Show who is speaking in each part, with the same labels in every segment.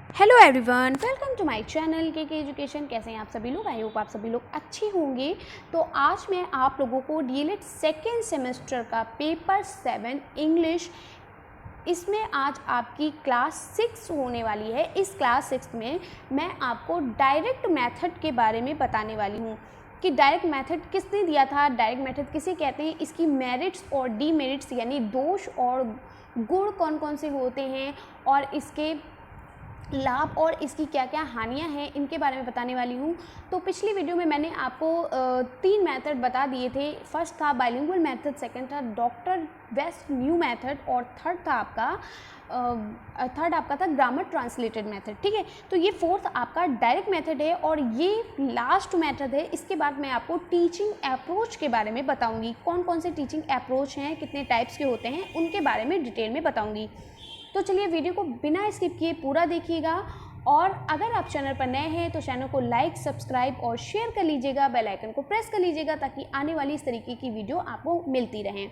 Speaker 1: Hello everyone, welcome to my channel के education. कैसे हैं आप सभी लोग? आई होप आप सभी लोग अच्छे होंगे। तो आज मैं आप लोगों को डीएलएड सेकेंड सेमेस्टर का पेपर 7 इंग्लिश, इसमें आज आपकी क्लास 6 होने वाली है। इस क्लास 6 में मैं आपको डायरेक्ट मेथड के बारे में बताने वाली हूँ कि डायरेक्ट मेथड किसने दिया था, डायरेक्ट मेथड किसे कहते हैं, इसकी मेरिट्स और डीमेरिट्स यानी दोष और गुण कौन कौन से होते हैं और इसके लाभ और इसकी क्या क्या हानियां हैं, इनके बारे में बताने वाली हूँ। तो पिछली वीडियो में मैंने आपको 3 मेथड बता दिए थे। फर्स्ट था बाइलिंगुअल मेथड, सेकंड था डॉक्टर वेस्ट न्यू मेथड और थर्ड आपका था ग्रामर ट्रांसलेटेड मेथड। ठीक है, तो ये फोर्थ आपका डायरेक्ट मेथड है और ये लास्ट मेथड है। इसके बाद मैं आपको टीचिंग अप्रोच के बारे में बताऊँगी, कौन कौन से टीचिंग अप्रोच हैं, कितने टाइप्स के होते हैं, उनके बारे में डिटेल में बताऊँगी। तो चलिए वीडियो को बिना स्किप किए पूरा देखिएगा और अगर आप चैनल पर नए हैं तो चैनल को लाइक, सब्सक्राइब और शेयर कर लीजिएगा, बेल आइकन को प्रेस कर लीजिएगा ताकि आने वाली इस तरीके की वीडियो आपको मिलती रहें।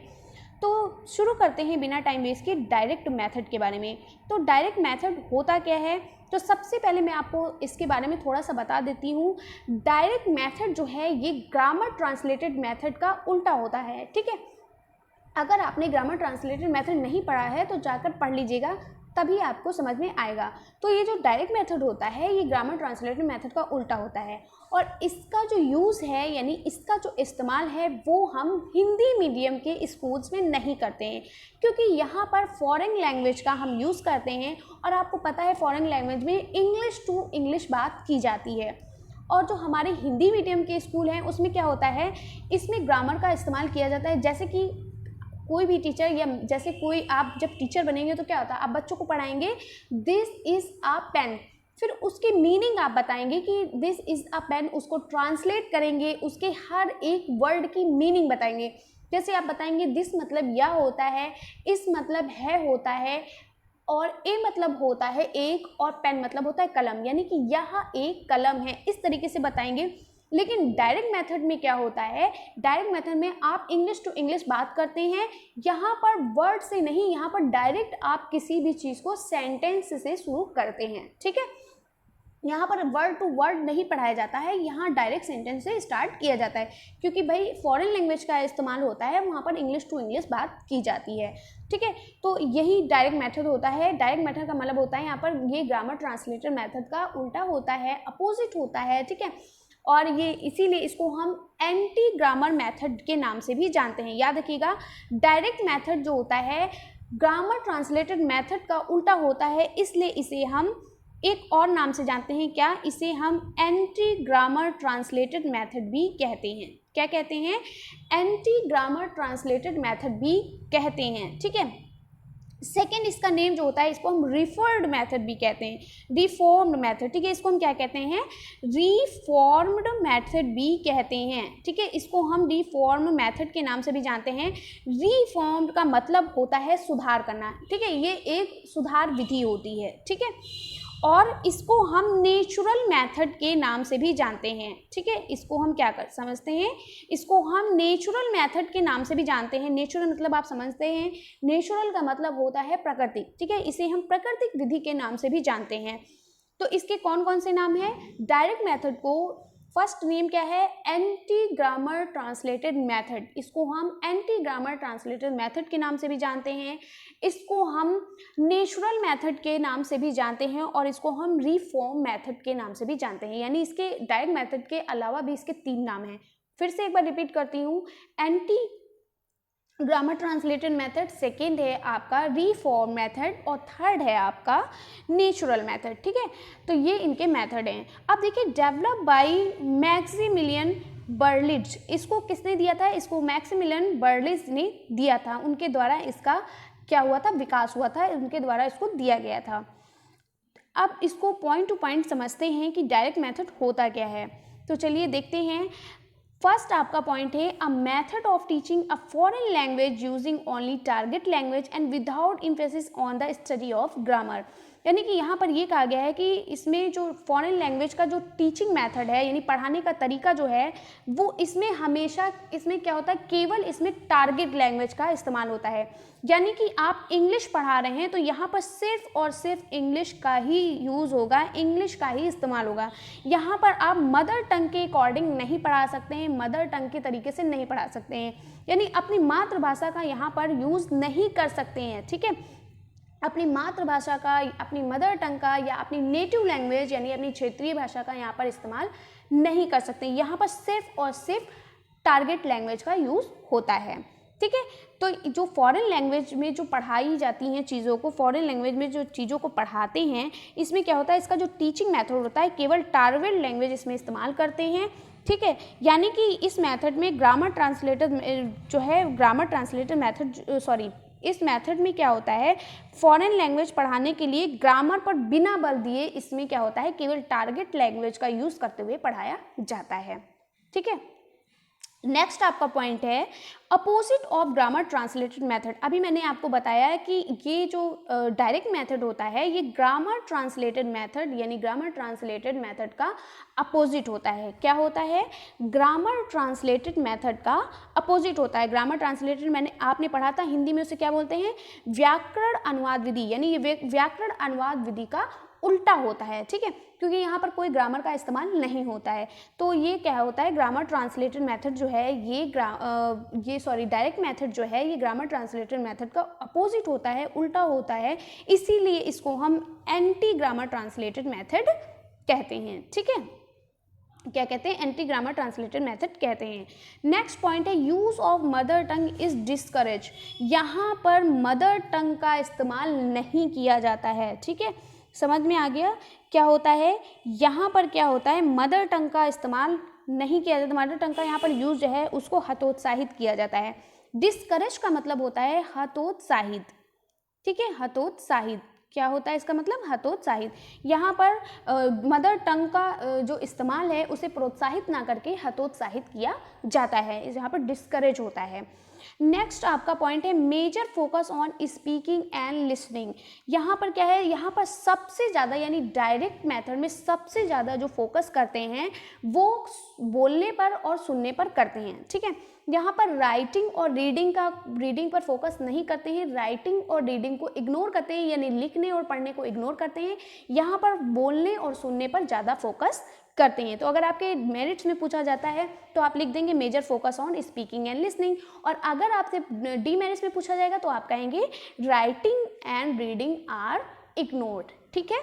Speaker 1: तो शुरू करते हैं बिना टाइम वेस्ट के डायरेक्ट मेथड के बारे में। तो डायरेक्ट मेथड होता क्या है? तो सबसे पहले मैं आपको इसके बारे में थोड़ा सा बता देती हूँ। डायरेक्ट मेथड जो है ये ग्रामर ट्रांसलेटेड मेथड का उल्टा होता है। ठीक है, अगर आपने ग्रामर ट्रांसलेटेड मेथड नहीं पढ़ा है तो जाकर पढ़ लीजिएगा, तभी आपको समझ में आएगा। तो ये जो डायरेक्ट मेथड होता है ये ग्रामर ट्रांसलेटेड मेथड का उल्टा होता है और इसका जो यूज़ है यानी इसका जो इस्तेमाल है वो हम हिंदी मीडियम के स्कूल्स में नहीं करते हैं, क्योंकि यहाँ पर फॉरेन लैंग्वेज का हम यूज़ करते हैं और आपको पता है फॉरेन लैंग्वेज में इंग्लिश टू इंग्लिश बात की जाती है। और जो हमारे हिंदी मीडियम के स्कूल हैं उसमें क्या होता है, इसमें ग्रामर का इस्तेमाल किया जाता है। जैसे कि कोई भी टीचर या जैसे कोई आप जब टीचर बनेंगे तो क्या होता है, आप बच्चों को पढ़ाएंगे दिस इज़ अ पेन, फिर उसकी मीनिंग आप बताएंगे कि दिस इज़ अ पेन, उसको ट्रांसलेट करेंगे, उसके हर एक वर्ड की मीनिंग बताएंगे। जैसे आप बताएंगे दिस मतलब यह होता है, इस मतलब है होता है, और ए मतलब होता है एक, और पेन मतलब होता है कलम, यानी कि यह एक कलम है, इस तरीके से बताएंगे। लेकिन डायरेक्ट मेथड में क्या होता है, डायरेक्ट मेथड में आप इंग्लिश टू इंग्लिश बात करते हैं, यहाँ पर वर्ड से नहीं, यहाँ पर डायरेक्ट आप किसी भी चीज़ को सेंटेंस से शुरू करते हैं। ठीक है, यहाँ पर वर्ड टू वर्ड नहीं पढ़ाया जाता है, यहाँ डायरेक्ट सेंटेंस से स्टार्ट किया जाता है, क्योंकि भाई फॉरेन लैंग्वेज का इस्तेमाल होता है, वहाँ पर इंग्लिश टू इंग्लिश बात की जाती है। ठीक है, तो यही डायरेक्ट मेथड होता है। डायरेक्ट मेथड का मतलब होता है यहाँ पर ये ग्रामर ट्रांसलेटर मेथड का उल्टा होता है, अपोजिट होता है। ठीक है, और ये इसीलिए इसको हम एंटी ग्रामर मेथड के नाम से भी जानते हैं। याद रखिएगा, डायरेक्ट मेथड जो होता है ग्रामर ट्रांसलेटेड मेथड का उल्टा होता है, इसलिए इसे हम एक और नाम से जानते हैं। क्या? इसे हम एंटी ग्रामर ट्रांसलेटेड मेथड भी कहते हैं। क्या कहते हैं? एंटी ग्रामर ट्रांसलेटेड मेथड भी कहते हैं। ठीक है, सेकेंड इसका नेम जो होता है इसको हम रिफर्ड मेथड भी कहते हैं, रिफॉर्म्ड मेथड। ठीक है, इसको हम क्या कहते हैं? रिफॉर्म्ड मेथड भी कहते हैं। ठीक है, इसको हम रिफॉर्म मेथड के नाम से भी जानते हैं। रिफॉर्म्ड का मतलब होता है सुधार करना। ठीक है, ये एक सुधार विधि होती है। ठीक है, और इसको हम नेचुरल मेथड के नाम से भी जानते हैं। ठीक है, इसको हम क्या कर समझते हैं, इसको हम नेचुरल मेथड के नाम से भी जानते हैं। नेचुरल मतलब आप समझते हैं, नेचुरल का मतलब होता है प्राकृतिक। ठीक है, इसे हम प्राकृतिक विधि के नाम से भी जानते हैं। तो इसके कौन कौन से नाम हैं? डायरेक्ट मेथड को फर्स्ट नेम क्या है? Anti grammar translated method. इसको हम एंटी ग्रामर ट्रांसलेटेड मेथड के नाम से भी जानते हैं, इसको हम नेचुरल मेथड के नाम से भी जानते हैं और इसको हम रिफॉर्म मेथड के नाम से भी जानते हैं। यानी इसके डायरेक्ट मेथड के अलावा भी इसके 3 नाम हैं। फिर से एक बार रिपीट करती हूँ, anti grammar translated method, second है आपका रिफॉर्म मेथड और थर्ड है आपका नेचुरल मेथड। ठीक है, तो ये इनके मेथड हैं। अब देखिए, डेवलप बाय मैक्सिमिलियन बर्लिज, इसको किसने दिया था? इसको मैक्सिमिलियन बर्लिज ने दिया था, उनके द्वारा इसका क्या हुआ था? विकास हुआ था, उनके द्वारा इसको दिया गया था। अब इसको पॉइंट टू पॉइंट समझते हैं कि डायरेक्ट मेथड होता क्या है। तो चलिए देखते हैं। फर्स्ट आपका पॉइंट है a method of teaching a foreign language using only target language and without emphasis on the study of grammar. यानी कि यहाँ पर ये कहा गया है कि इसमें जो फॉरेन लैंग्वेज का जो टीचिंग मेथड है, यानी पढ़ाने का तरीका जो है, वो इसमें हमेशा इसमें क्या होता है, केवल इसमें टारगेट लैंग्वेज का इस्तेमाल होता है। यानी कि आप इंग्लिश पढ़ा रहे हैं तो यहाँ पर सिर्फ और सिर्फ इंग्लिश का ही यूज़ होगा, इंग्लिश का ही इस्तेमाल होगा। यहाँ पर आप मदर टंग के अकॉर्डिंग नहीं पढ़ा सकते हैं, मदर टंग के तरीके से नहीं पढ़ा सकते हैं, यानी अपनी मातृभाषा का यहाँ पर यूज़ नहीं कर सकते हैं। ठीक है, अपनी मातृभाषा का, अपनी मदर टंग का या अपनी नेटिव लैंग्वेज यानी अपनी क्षेत्रीय भाषा का यहाँ पर इस्तेमाल नहीं कर सकते। यहाँ पर सिर्फ और सिर्फ टारगेट लैंग्वेज का यूज़ होता है। ठीक है, तो जो फॉरेन लैंग्वेज में जो पढ़ाई जाती हैं चीज़ों को, फॉरेन लैंग्वेज में जो चीज़ों को पढ़ाते हैं, इसमें क्या होता है, इसका जो टीचिंग मेथड होता है केवल टारगेट लैंग्वेज इसमें इस्तेमाल करते हैं। ठीक है, यानी कि इस मेथड में ग्रामर ट्रांसलेटर जो है, ग्रामर ट्रांसलेटर मेथड इस मेथड में क्या होता है, फॉरेन लैंग्वेज पढ़ाने के लिए ग्रामर पर बिना बल दिए इसमें क्या होता है, केवल टारगेट लैंग्वेज का यूज़ करते हुए पढ़ाया जाता है। ठीक है, नेक्स्ट आपका पॉइंट है opposite of grammar translated method. अभी मैंने आपको बताया है कि ये जो डायरेक्ट मेथड होता है ये ग्रामर ट्रांसलेटेड मेथड यानी ग्रामर ट्रांसलेटेड मेथड का अपोजिट होता है। क्या होता है, ग्रामर ट्रांसलेटेड मेथड का अपोजिट होता है। ग्रामर ट्रांसलेटेड आपने पढ़ा था, हिंदी में उसे क्या बोलते हैं, व्याकरण अनुवाद विधि, यानी ये व्याकरण अनुवाद विधि का उल्टा होता है। ठीक है, क्योंकि यहाँ पर कोई ग्रामर का इस्तेमाल नहीं होता है। तो ये क्या होता है, ग्रामर ट्रांसलेटेड मेथड जो है ये डायरेक्ट मेथड जो है ये ग्रामर ट्रांसलेटेड मेथड का अपोजिट होता है, उल्टा होता है, इसीलिए इसको हम एंटी ग्रामर ट्रांसलेटेड मेथड कहते हैं। ठीक है, क्या कहते हैं, एंटी ग्रामर ट्रांसलेटेड मेथड कहते हैं। नेक्स्ट पॉइंट है use of mother tongue is discourage. यहाँ पर मदर टंग का इस्तेमाल नहीं किया जाता है। ठीक है, समझ में आ गया क्या होता है, यहाँ पर क्या होता है, मदर टंग का इस्तेमाल नहीं किया जाता, मदर टंग का यहाँ पर यूज़ जो है उसको हतोत्साहित किया जाता है। डिस्करेज का मतलब होता है हतोत्साहित। ठीक है, हतोत्साहित क्या होता है, इसका मतलब हतोत्साहित। यहाँ पर मदर टंग का जो इस्तेमाल है उसे प्रोत्साहित ना करके हतोत्साहित किया जाता है, यहाँ पर डिस्करेज होता है। नेक्स्ट आपका पॉइंट है major focus on speaking and listening. यहाँ पर क्या है, यहाँ पर सबसे ज़्यादा यानी डायरेक्ट मेथड में सबसे ज़्यादा जो फोकस करते हैं वो बोलने पर और सुनने पर करते हैं। ठीक है, यहाँ पर राइटिंग और रीडिंग पर फोकस नहीं करते हैं, राइटिंग और रीडिंग को इग्नोर करते हैं, यानी लिखने और पढ़ने को इग्नोर करते हैं। यहाँ पर बोलने और सुनने पर ज़्यादा फोकस करते हैं। तो अगर आपके मेरिट्स में पूछा जाता है तो आप लिख देंगे major focus on speaking and listening, और अगर आपसे डी मेरिट्स में पूछा जाएगा तो आप कहेंगे writing and reading are ignored. ठीक है,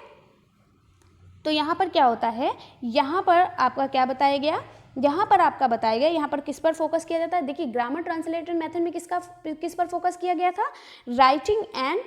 Speaker 1: तो यहाँ पर क्या होता है, यहाँ पर आपका क्या बताया गया, यहाँ पर आपका बताया गया, यहाँ पर किस पर फोकस किया जाता है। देखिए ग्रामर ट्रांसलेटेड मेथड में किस पर फोकस किया गया था, राइटिंग एंड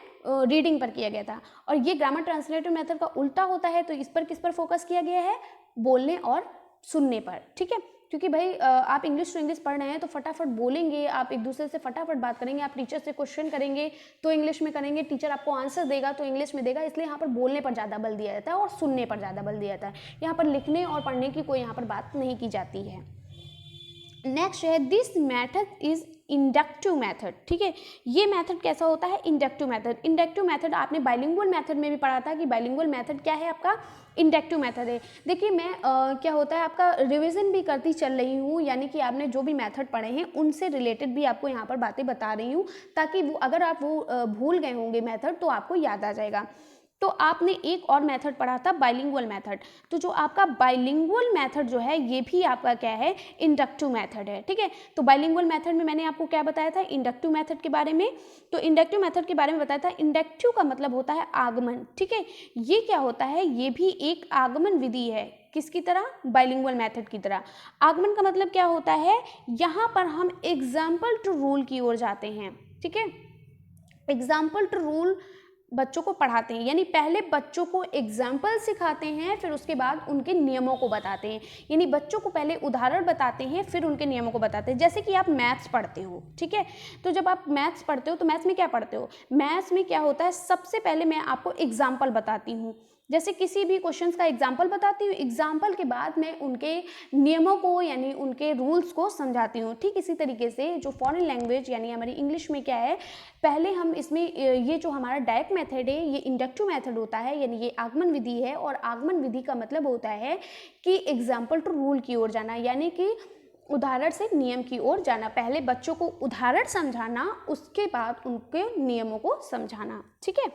Speaker 1: रीडिंग पर किया गया था, और ये ग्रामर ट्रांसलेटेड मेथड का उल्टा होता है, तो इस पर किस पर फोकस किया गया है, बोलने और सुनने पर। ठीक है, क्योंकि भाई आप इंग्लिश टू इंग्लिश पढ़ रहे हैं तो फटाफट बोलेंगे, आप एक दूसरे से फटाफट बात करेंगे, आप टीचर से क्वेश्चन करेंगे तो इंग्लिश में करेंगे, टीचर आपको आंसर देगा तो इंग्लिश में देगा, इसलिए यहाँ पर बोलने पर ज़्यादा बल दिया जाता है और सुनने पर ज़्यादा बल दिया जाता है। यहाँ पर लिखने और पढ़ने की कोई यहाँ पर बात नहीं की जाती है। नेक्स्ट है this method is inductive method. ठीक है, ये मेथड कैसा होता है, इंडक्टिव मेथड। इंडक्टिव मेथड आपने बाइलिंगुअल मेथड में भी पढ़ा था कि बाइलिंगुअल मेथड क्या है, आपका इंडक्टिव मेथड है। देखिए मैं क्या होता है, आपका रिवीजन भी करती चल रही हूँ, यानी कि आपने जो भी मेथड पढ़े हैं उनसे रिलेटेड भी आपको यहाँ पर बातें बता रही हूँ, ताकि वो अगर आप वो भूल गए होंगे मेथड तो आपको याद आ जाएगा। तो आपने एक और मेथड पढ़ा था बाइलिंगुअल मेथड, तो जो आपका बाइलिंगुअल मेथड जो है ये भी आपका क्या है, इंडक्टिव मेथड है। ठीक है, तो बाइलिंगुअल मेथड में मैंने आपको क्या बताया था, इंडक्टिव मेथड के बारे में। तो इंडक्टिव मेथड के बारे में बताया था, इंडक्टिव का मतलब होता है आगमन। ठीक है, ये क्या होता है, ये भी एक आगमन विधि है, किसकी तरह, बाइलिंगुअल मेथड की तरह। आगमन का मतलब क्या होता है, यहाँ पर हम एग्जाम्पल टू रूल की ओर जाते हैं। ठीक है, एग्जाम्पल टू रूल बच्चों को पढ़ाते हैं, यानी पहले बच्चों को एग्जाम्पल सिखाते हैं, फिर उसके बाद उनके नियमों को बताते हैं, यानी बच्चों को पहले उदाहरण बताते हैं फिर उनके नियमों को बताते हैं। जैसे कि आप मैथ्स पढ़ते हो, ठीक है, तो जब आप मैथ्स पढ़ते हो तो मैथ्स में क्या पढ़ते हो, मैथ्स में क्या होता है, सबसे पहले मैं आपको एग्जाम्पल बताती हूँ, जैसे किसी भी क्वेश्चंस का एग्जाम्पल बताती हूँ, एग्जाम्पल के बाद मैं उनके नियमों को यानी उनके रूल्स को समझाती हूँ। ठीक इसी तरीके से जो फॉरेन लैंग्वेज यानी हमारी इंग्लिश में क्या है, पहले हम इसमें ये जो हमारा डायरेक्ट मेथड है ये इंडक्टिव मेथड होता है, यानी ये आगमन विधि है, और आगमन विधि का मतलब होता है कि एग्जाम्पल टू रूल की ओर जाना, यानी कि उदाहरण से नियम की ओर जाना। पहले बच्चों को उदाहरण समझाना, उसके बाद उनके नियमों को समझाना। ठीक है,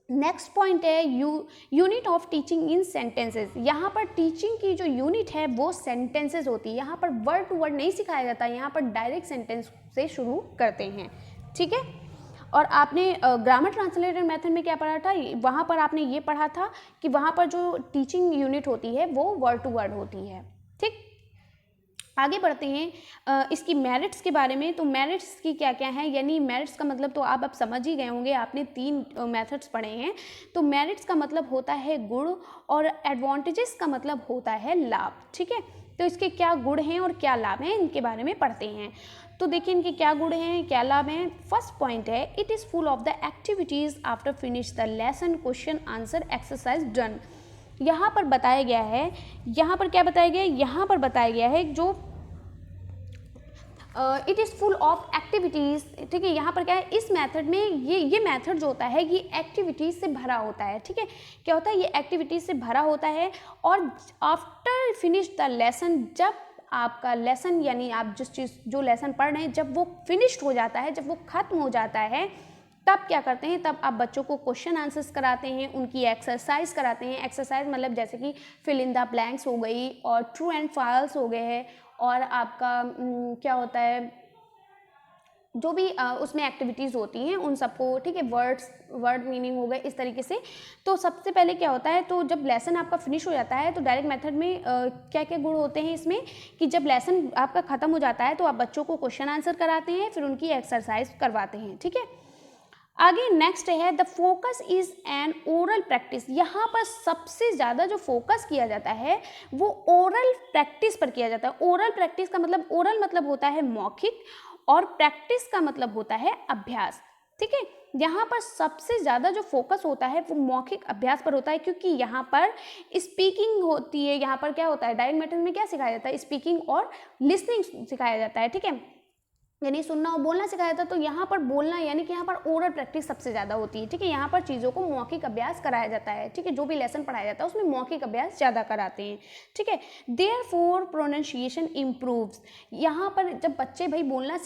Speaker 1: नेक्स्ट पॉइंट है unit of teaching in sentences. यहाँ पर टीचिंग की जो यूनिट है वो सेंटेंसेस होती है। यहाँ पर वर्ड टू वर्ड नहीं सिखाया जाता, यहाँ पर डायरेक्ट सेंटेंस से शुरू करते हैं। ठीक है, और आपने ग्रामर ट्रांसलेटर मेथड में क्या पढ़ा था, वहाँ पर आपने ये पढ़ा था कि वहाँ पर जो टीचिंग यूनिट होती है वो वर्ड टू वर्ड होती है। ठीक, आगे बढ़ते हैं इसकी मेरिट्स के बारे में। तो मेरिट्स की क्या क्या है, यानी मेरिट्स का मतलब तो आप समझ ही गए होंगे, आपने 3 मेथड्स पढ़े हैं। तो मेरिट्स का मतलब होता है गुण, और एडवांटेजेस का मतलब होता है लाभ। ठीक है, तो इसके क्या गुण हैं और क्या लाभ हैं, इनके बारे में पढ़ते हैं। तो देखिए इनके क्या गुण हैं, क्या लाभ हैं। फर्स्ट पॉइंट है it is full of the activities after finish the lesson, question answer exercise done. यहाँ पर बताया गया है, यहाँ पर क्या बताया गया है, यहाँ पर बताया गया है जो it is full of activities. ठीक है, यहाँ पर क्या है, इस मेथड में ये मेथड जो होता है ये एक्टिविटीज़ से भरा होता है। ठीक है, क्या होता है, ये एक्टिविटीज़ से भरा होता है। और आफ्टर फिनिश द लेसन, जब आपका लेसन यानी आप जिस चीज़ जो लेसन पढ़ रहे हैं जब वो फिनिश्ड हो जाता है, जब वो ख़त्म हो जाता है, तब क्या करते हैं, तब आप बच्चों को क्वेश्चन आंसर्स कराते हैं, उनकी एक्सरसाइज कराते हैं। एक्सरसाइज मतलब जैसे कि फिल इन द ब्लैंक्स हो गई, और ट्रू एंड फॉल्स हो गए हैं, और आपका क्या होता है, जो भी उसमें एक्टिविटीज़ होती हैं उन सबको। ठीक है, वर्ड मीनिंग हो गए, इस तरीके से। तो सबसे पहले क्या होता है, तो जब लेसन आपका फिनिश हो जाता है तो डायरेक्ट मेथड में क्या क्या गुण होते हैं इसमें, कि जब लेसन आपका ख़त्म हो जाता है तो आप बच्चों को क्वेश्चन आंसर कराते हैं, फिर उनकी एक्सरसाइज करवाते हैं। ठीक है, आगे नेक्स्ट है the focus is an oral practice. यहाँ पर सबसे ज़्यादा जो फोकस किया जाता है वो ओरल प्रैक्टिस पर किया जाता है। ओरल प्रैक्टिस का मतलब, ओरल मतलब होता है मौखिक, और प्रैक्टिस का मतलब होता है अभ्यास। ठीक है, यहाँ पर सबसे ज़्यादा जो फोकस होता है वो मौखिक अभ्यास पर होता है, क्योंकि यहाँ पर स्पीकिंग होती है। यहाँ पर क्या होता है, डायरेक्ट मेथड में क्या सिखाया जाता है, स्पीकिंग और लिसनिंग सिखाया जाता है। ठीक है, यानी सुनना और बोलना सिखाया जाता है। तो यहाँ पर बोलना यानी कि यहाँ पर ओरल प्रैक्टिस सबसे ज़्यादा होती है। ठीक है, यहाँ पर चीज़ों को मौखिक अभ्यास कराया जाता है। ठीक है, जो भी लेसन पढ़ाया जाता है उसमें मौखिक अभ्यास ज़्यादा कराते हैं। ठीक है, देयरफॉर प्रोनाउंसिएशन इम्प्रूव्स। यहाँ पर जब बच्चे भाई बोलना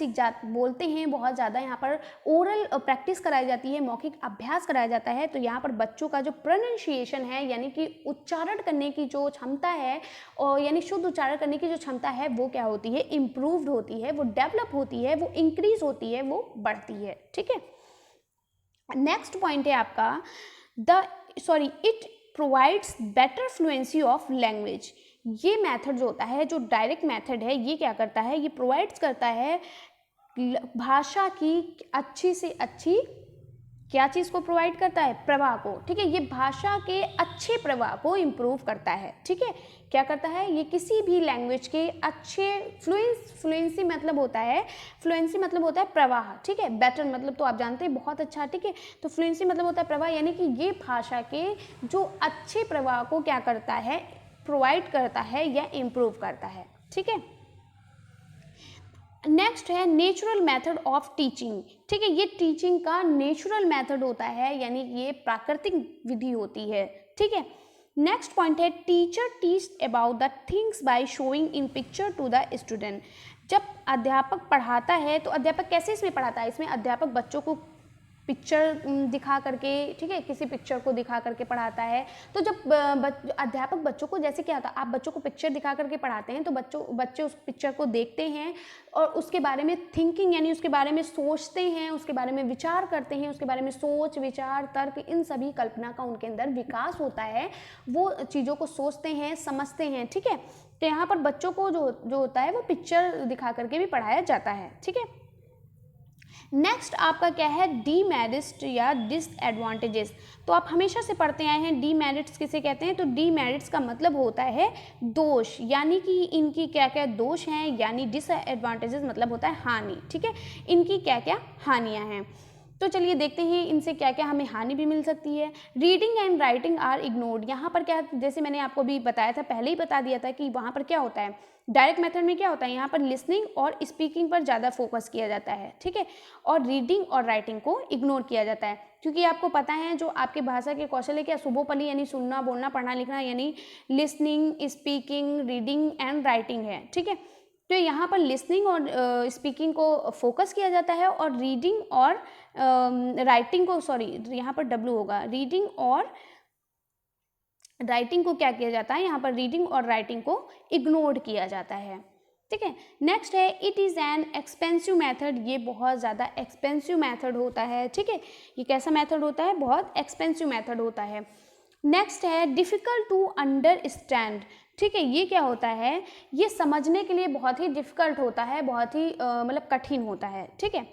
Speaker 1: बोलते हैं बहुत ज़्यादा, यहाँ पर ओरल प्रैक्टिस कराई जाती है, मौखिक अभ्यास कराया जाता है, तो यहाँ पर बच्चों का जो प्रोनाउंसिएशन है यानी कि उच्चारण करने की जो क्षमता है, और यानी शुद्ध उच्चारण करने की जो क्षमता है वो क्या होती है, इम्प्रूव्ड होती है, वो डेवलप होती है, वो इंक्रीज होती है, वो बढ़ती है। ठीक है, नेक्स्ट पॉइंट है आपका it provides better fluency of language. ये मेथड जो होता है, जो डायरेक्ट मेथड है, ये क्या करता है, ये प्रोवाइड्स करता है भाषा की अच्छी से अच्छी, क्या चीज़ को प्रोवाइड करता है, प्रवाह को। ठीक है, ये भाषा के अच्छे प्रवाह को इम्प्रूव करता है। ठीक है, क्या करता है, ये किसी भी लैंग्वेज के अच्छे फ्लुएंसी मतलब होता है प्रवाह। ठीक है, बेटर मतलब तो आप जानते हैं बहुत अच्छा। ठीक है, तो फ्लुएंसी मतलब होता है प्रवाह, यानी कि ये भाषा के जो अच्छे प्रवाह को क्या करता है, प्रोवाइड करता है या इम्प्रूव करता है। ठीक है, नेक्स्ट है नेचुरल मेथड ऑफ टीचिंग। ठीक है, ये टीचिंग का नेचुरल मेथड होता है, यानी ये प्राकृतिक विधि होती है। ठीक है, नेक्स्ट पॉइंट है teacher teach about the things by showing in picture to the student. जब अध्यापक पढ़ाता है तो अध्यापक कैसे इसमें पढ़ाता है, इसमें अध्यापक बच्चों को पिक्चर दिखा करके, ठीक है, किसी पिक्चर को दिखा करके पढ़ाता है। तो जब अध्यापक बच्चों को, जैसे क्या होता है, आप बच्चों को पिक्चर दिखा करके पढ़ाते हैं तो बच्चे उस पिक्चर को देखते हैं और उसके बारे में थिंकिंग यानी उसके बारे में सोचते हैं, उसके बारे में विचार करते हैं, उसके बारे में सोच विचार तर्क, इन सभी कल्पना का उनके अंदर विकास होता है, वो चीज़ों को सोचते हैं, समझते हैं। ठीक है, तो यहाँ पर बच्चों को जो होता है वो पिक्चर दिखा करके भी पढ़ाया जाता है। ठीक है, नेक्स्ट आपका क्या है, डीमेरिट्स या डिसएडवांटेजेस। तो आप हमेशा से पढ़ते आए हैं डीमेरिट्स किसे कहते हैं, तो डीमेरिट्स का मतलब होता है दोष, यानी कि इनकी क्या क्या दोष हैं, यानी डिसएडवांटेजेस मतलब होता है हानि। ठीक है, इनकी क्या क्या हानियां हैं। तो चलिए देखते हैं इनसे क्या क्या हमें हानि भी मिल सकती है। Reading and writing are ignored. यहाँ पर क्या, जैसे मैंने आपको भी बताया था, पहले ही बता दिया था कि वहाँ पर क्या होता है, डायरेक्ट मेथड में क्या होता है, यहाँ पर लिसनिंग और स्पीकिंग पर ज़्यादा फोकस किया जाता है, ठीक है, और रीडिंग और राइटिंग को इग्नोर किया जाता है। क्योंकि आपको पता है जो आपके भाषा के कौशल है क्या, सुबोपली यानी सुनना, बोलना, पढ़ना, लिखना, यानी listening, speaking, reading and writing है, ठीक है। तो यहाँ पर लिसनिंग और स्पीकिंग को फोकस किया जाता है, और रीडिंग और राइटिंग को, सॉरी यहाँ पर डब्ल्यू होगा, रीडिंग और राइटिंग को क्या किया जाता है, यहाँ पर रीडिंग और राइटिंग को इग्नोर किया जाता है, ठीक है। नेक्स्ट है it is an expensive method. ये बहुत ज़्यादा एक्सपेंसिव मेथड होता है, ठीक है। ये कैसा मेथड होता है, बहुत एक्सपेंसिव मेथड होता है। नेक्स्ट है डिफ़िकल्ट टू अंडरस्टैंड, ठीक है। ये क्या होता है, ये समझने के लिए बहुत ही डिफ़िकल्ट होता है, बहुत ही मतलब कठिन होता है, ठीक है।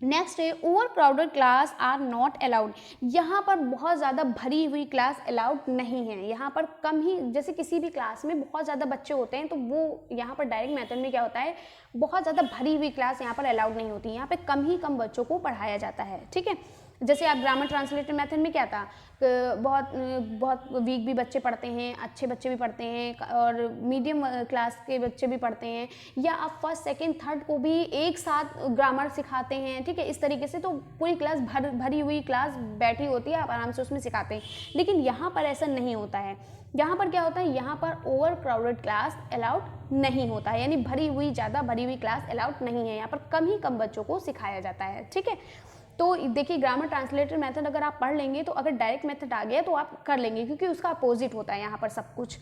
Speaker 1: नेक्स्ट है over crowded class are not allowed. यहाँ पर बहुत ज़्यादा भरी हुई क्लास अलाउड नहीं है, यहाँ पर कम ही, जैसे किसी भी क्लास में बहुत ज़्यादा बच्चे होते हैं तो वो यहाँ पर डायरेक्ट मेथड में क्या होता है, बहुत ज़्यादा भरी हुई क्लास यहाँ पर अलाउड नहीं होती, यहाँ पे कम बच्चों को पढ़ाया जाता है, ठीक है। जैसे आप ग्रामर ट्रांसलेटेड मेथड में क्या था, बहुत वीक भी बच्चे पढ़ते हैं, अच्छे बच्चे भी पढ़ते हैं, और मीडियम क्लास के बच्चे भी पढ़ते हैं, या आप फर्स्ट सेकंड थर्ड को भी एक साथ ग्रामर सिखाते हैं, ठीक है। इस तरीके से तो पूरी क्लास भरी हुई क्लास बैठी होती है, आप आराम से उसमें सिखाते हैं। लेकिन यहाँ पर ऐसा नहीं होता है, यहाँ पर क्या होता है, यहाँ पर ओवर क्राउडेड क्लास अलाउड नहीं होता है, यानी ज़्यादा भरी हुई क्लास अलाउड नहीं है, यहाँ पर कम बच्चों को सिखाया जाता है, ठीक है। तो देखिए ग्रामर ट्रांसलेटेड मेथड अगर आप पढ़ लेंगे तो अगर डायरेक्ट मेथड आ गया तो आप कर लेंगे, क्योंकि उसका अपोजिट होता है यहाँ पर सब कुछ।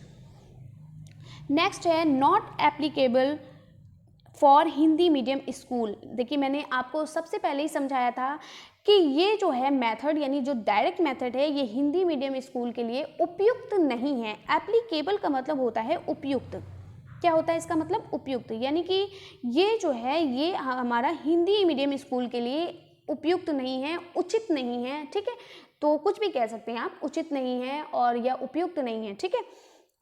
Speaker 1: नेक्स्ट है not applicable for Hindi medium school. देखिए मैंने आपको सबसे पहले ही समझाया था कि ये जो है मेथड, यानी जो डायरेक्ट मेथड है, ये हिंदी मीडियम स्कूल के लिए उपयुक्त नहीं है। एप्लीकेबल का मतलब होता है उपयुक्त। क्या होता है इसका मतलब, उपयुक्त, यानी कि ये जो है ये हमारा हिंदी मीडियम स्कूल के लिए उपयुक्त नहीं है, उचित नहीं है, ठीक है। तो कुछ भी कह सकते हैं आप, उचित नहीं है और या उपयुक्त नहीं है, ठीक है।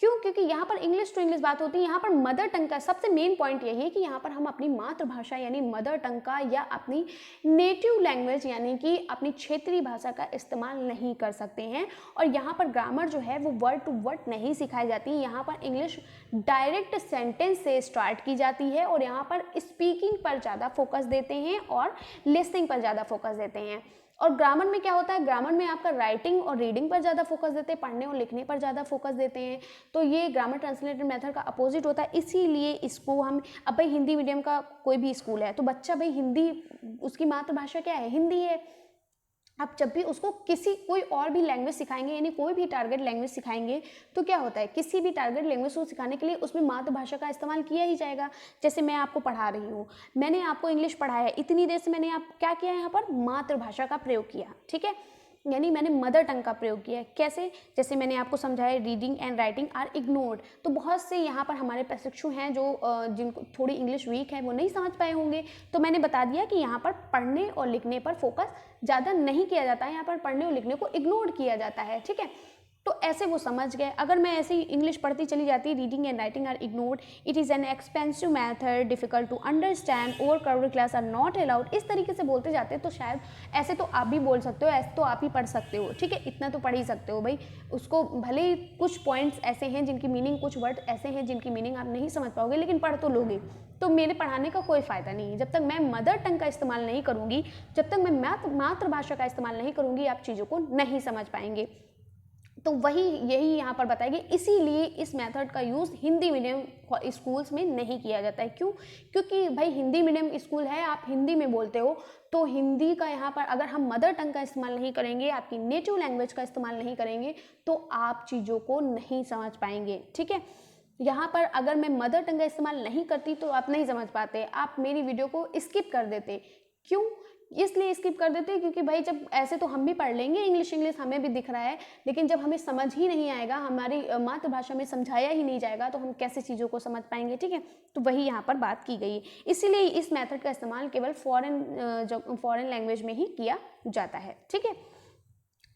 Speaker 1: क्यों, क्योंकि यहाँ पर इंग्लिश टू इंग्लिश बात होती है, यहाँ पर मदर टंग का सबसे मेन पॉइंट यही है कि यहाँ पर हम अपनी मातृभाषा यानी मदर टंग का या अपनी नेटिव लैंग्वेज यानी कि अपनी क्षेत्रीय भाषा का इस्तेमाल नहीं कर सकते हैं। और यहाँ पर ग्रामर जो है वो वर्ड टू वर्ड नहीं सिखाई जाती, यहाँ पर इंग्लिश डायरेक्ट सेंटेंस से स्टार्ट की जाती है, और यहाँ पर स्पीकिंग पर ज़्यादा फोकस देते हैं और लिसनिंग पर ज़्यादा फोकस देते हैं। और ग्रामर में क्या होता है, ग्रामर में आपका राइटिंग और रीडिंग पर ज़्यादा फोकस देते हैं, पढ़ने और लिखने पर ज़्यादा फोकस देते हैं। तो ये ग्रामर ट्रांसलेटेड मेथड का अपोजिट होता है, इसीलिए इसको हम, अब भाई हिंदी मीडियम का कोई भी स्कूल है तो बच्चा भाई हिंदी, उसकी मातृभाषा क्या है, हिंदी है। आप जब भी उसको कोई और भी लैंग्वेज सिखाएंगे, यानी कोई भी टारगेट लैंग्वेज सिखाएंगे, तो क्या होता है, किसी भी टारगेट लैंग्वेज को सिखाने के लिए उसमें मातृभाषा का इस्तेमाल किया ही जाएगा। जैसे मैं आपको पढ़ा रही हूँ, मैंने आपको इंग्लिश पढ़ाया, इतनी देर से मैंने आप क्या किया, यहाँ पर मातृभाषा का प्रयोग किया, ठीक है, यानी मैंने मदर टंग का प्रयोग किया। कैसे, जैसे मैंने आपको समझाया reading and writing are ignored. तो बहुत से यहाँ पर हमारे प्रशिक्षु हैं जो जिनको थोड़ी इंग्लिश वीक है, वो नहीं समझ पाए होंगे, तो मैंने बता दिया कि यहाँ पर पढ़ने और लिखने पर फोकस ज़्यादा नहीं किया जाता है, यहाँ पर पढ़ने और लिखने को इग्नोर किया जाता है, ठीक है। तो ऐसे वो समझ गए। अगर मैं ऐसे ही इंग्लिश पढ़ती चली जाती, reading and writing are ignored, it is an expensive method, difficult to understand, over crowded class are not allowed, इस तरीके से बोलते जाते तो शायद ऐसे तो आप भी बोल सकते हो, ऐसे तो आप ही पढ़ सकते हो, ठीक है, इतना तो पढ़ ही सकते हो भाई। उसको भले ही कुछ पॉइंट्स ऐसे हैं जिनकी मीनिंग, कुछ वर्ड ऐसे हैं जिनकी मीनिंग आप नहीं समझ पाओगे, लेकिन पढ़ तो लोगे। तो मेरे पढ़ाने का कोई फ़ायदा नहीं है जब तक मैं मदर टंग का इस्तेमाल नहीं करूँगी, जब तक मैं मातृभाषा का इस्तेमाल नहीं करूँगी, आप चीज़ों को नहीं समझ पाएंगे। तो यही यहाँ पर बताएंगे, इसीलिए इस मेथड का यूज़ हिंदी मीडियम स्कूल्स में नहीं किया जाता है। क्यों, क्योंकि भाई हिंदी मीडियम स्कूल है, आप हिंदी में बोलते हो, तो हिंदी का यहाँ पर अगर हम मदर टंग का इस्तेमाल नहीं करेंगे, आपकी नेटिव लैंग्वेज का इस्तेमाल नहीं करेंगे, तो आप चीज़ों को नहीं समझ पाएंगे, ठीक है। यहाँ पर अगर मैं मदर टंग का इस्तेमाल नहीं करती तो आप नहीं समझ पाते, आप मेरी वीडियो को स्किप कर देते। क्यों, इसलिए स्किप कर देते हैं क्योंकि भाई जब ऐसे तो हम भी पढ़ लेंगे, इंग्लिश हमें भी दिख रहा है, लेकिन जब हमें समझ ही नहीं आएगा, हमारी मातृभाषा में समझाया ही नहीं जाएगा, तो हम कैसे चीज़ों को समझ पाएंगे, ठीक है। तो वही यहाँ पर बात की गई है, इसीलिए इस मेथड का इस्तेमाल केवल फॉरेन लैंग्वेज में ही किया जाता है, ठीक है।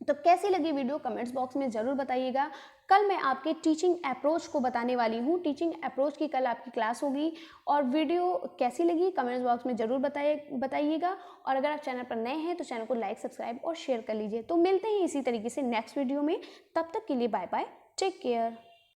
Speaker 1: तो कैसी लगी वीडियो कमेंट्स बॉक्स में ज़रूर बताइएगा। कल मैं आपके टीचिंग अप्रोच को बताने वाली हूँ, टीचिंग अप्रोच की कल आपकी क्लास होगी। और वीडियो कैसी लगी कमेंट्स बॉक्स में ज़रूर बताइएगा। और अगर आप चैनल पर नए हैं तो चैनल को लाइक, सब्सक्राइब और शेयर कर लीजिए। तो मिलते हैं इसी तरीके से नेक्स्ट वीडियो में। तब तक के लिए बाय बाय, टेक केयर।